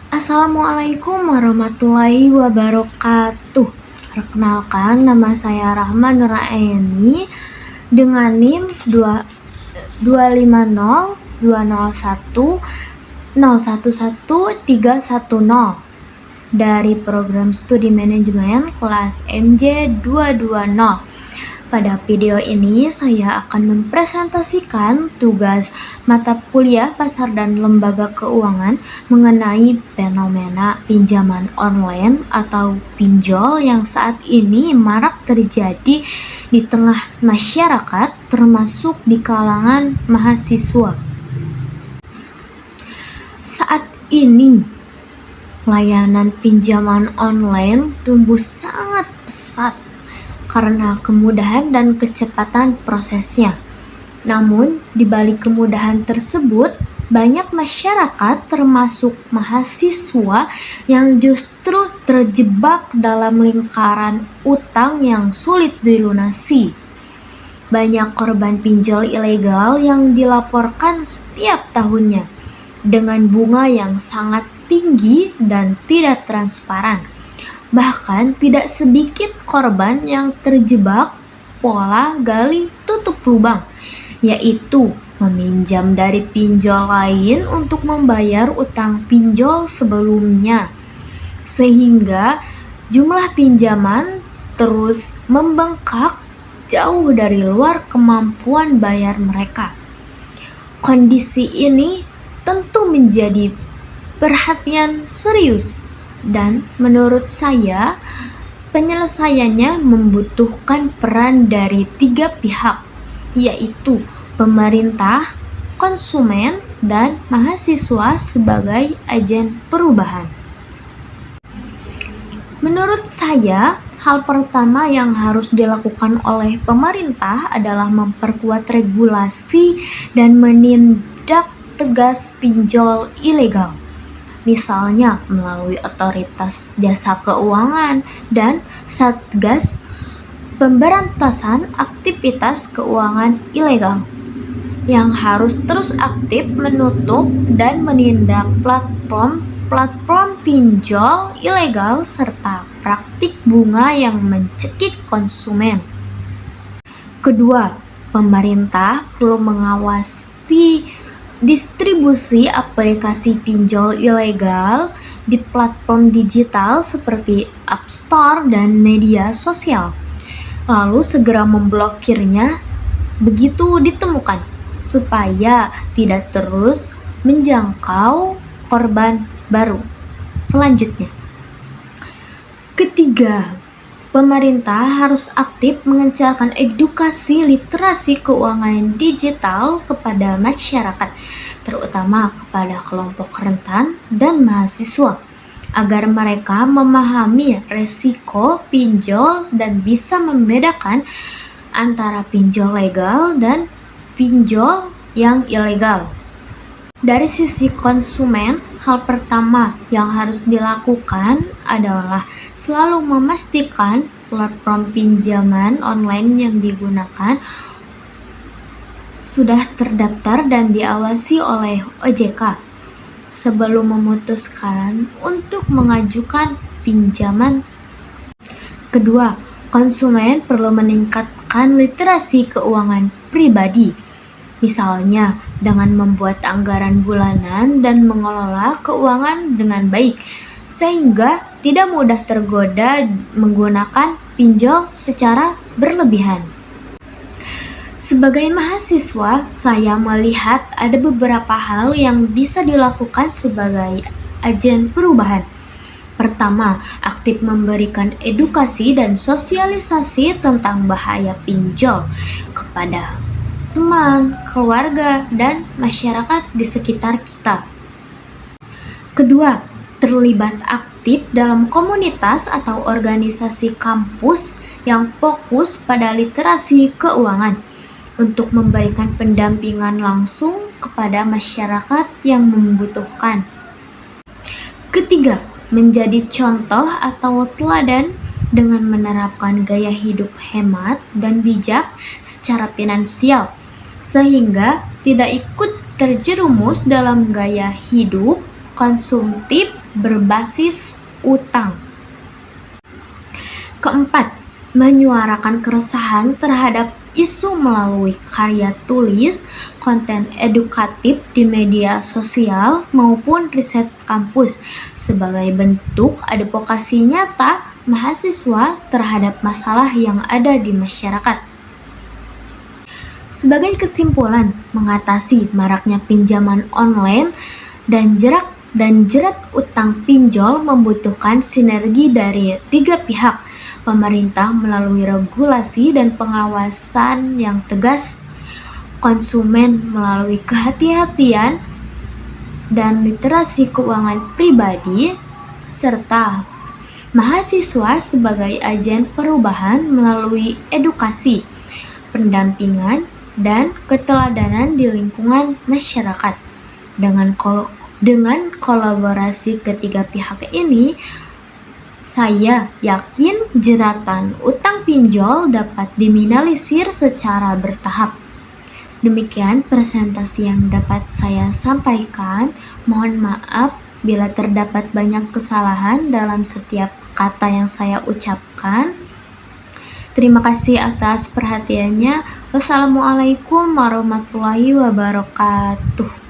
Assalamualaikum warahmatullahi wabarakatuh. Perkenalkan, nama saya Rahma Nuraeni dengan NIM 2502010111310 dari program studi manajemen kelas MJ 220. Pada video ini saya akan mempresentasikan tugas mata kuliah pasar dan lembaga keuangan mengenai fenomena pinjaman online atau pinjol yang saat ini marak terjadi di tengah masyarakat, termasuk di kalangan mahasiswa. Saat ini layanan pinjaman online tumbuh sangat pesat karena kemudahan dan kecepatan prosesnya. Namun, di balik kemudahan tersebut, banyak masyarakat termasuk mahasiswa yang justru terjebak dalam lingkaran utang yang sulit dilunasi. Banyak korban pinjol ilegal yang dilaporkan setiap tahunnya dengan bunga yang sangat tinggi dan tidak transparan. Bahkan tidak sedikit korban yang terjebak pola gali tutup lubang, yaitu meminjam dari pinjol lain untuk membayar utang pinjol sebelumnya, sehingga jumlah pinjaman terus membengkak jauh dari luar kemampuan bayar mereka. Kondisi ini tentu menjadi perhatian serius, dan menurut saya penyelesaiannya membutuhkan peran dari 3 pihak, yaitu pemerintah, konsumen, dan mahasiswa sebagai agen perubahan. Menurut saya, hal pertama yang harus dilakukan oleh pemerintah adalah memperkuat regulasi dan menindak tegas pinjol ilegal. Misalnya melalui otoritas jasa keuangan dan Satgas Pemberantasan Aktivitas Keuangan Ilegal yang harus terus aktif menutup dan menindak platform pinjol ilegal serta praktik bunga yang mencekik konsumen. Kedua, pemerintah perlu mengawasi distribusi aplikasi pinjol ilegal di platform digital seperti App Store dan media sosial, lalu segera memblokirnya begitu ditemukan, supaya tidak terus menjangkau korban baru. Selanjutnya, ketiga, pemerintah harus aktif mengencarkan edukasi literasi keuangan digital kepada masyarakat, terutama kepada kelompok rentan dan mahasiswa, agar mereka memahami resiko pinjol dan bisa membedakan antara pinjol legal dan pinjol yang ilegal. Dari sisi konsumen, hal pertama yang harus dilakukan adalah selalu memastikan platform pinjaman online yang digunakan sudah terdaftar dan diawasi oleh OJK sebelum memutuskan untuk mengajukan pinjaman. Kedua, konsumen perlu meningkatkan literasi keuangan pribadi, misalnya dengan membuat anggaran bulanan dan mengelola keuangan dengan baik, sehingga tidak mudah tergoda menggunakan pinjol secara berlebihan. Sebagai mahasiswa, saya melihat ada beberapa hal yang bisa dilakukan sebagai agen perubahan. Pertama, aktif memberikan edukasi dan sosialisasi tentang bahaya pinjol kepada teman, keluarga, dan masyarakat di sekitar kita. Kedua, terlibat aktif dalam komunitas atau organisasi kampus yang fokus pada literasi keuangan untuk memberikan pendampingan langsung kepada masyarakat yang membutuhkan. Ketiga, menjadi contoh atau teladan dengan menerapkan gaya hidup hemat dan bijak secara finansial, sehingga tidak ikut terjerumus dalam gaya hidup konsumtif berbasis utang. Keempat, menyuarakan keresahan terhadap isu melalui karya tulis, konten edukatif di media sosial, maupun riset kampus sebagai bentuk advokasi nyata mahasiswa terhadap masalah yang ada di masyarakat. Sebagai kesimpulan, mengatasi maraknya pinjaman online dan jerat utang pinjol membutuhkan sinergi dari tiga pihak: pemerintah melalui regulasi dan pengawasan yang tegas, konsumen melalui kehati-hatian dan literasi keuangan pribadi, serta mahasiswa sebagai agen perubahan melalui edukasi, pendampingan, dan keteladanan di lingkungan masyarakat. Dengan kolaborasi ketiga pihak ini, saya yakin jeratan utang pinjol dapat diminimalisir secara bertahap. Demikian presentasi yang dapat saya sampaikan. Mohon maaf bila terdapat banyak kesalahan dalam setiap kata yang saya ucapkan. Terima kasih atas perhatiannya. Wassalamualaikum warahmatullahi wabarakatuh.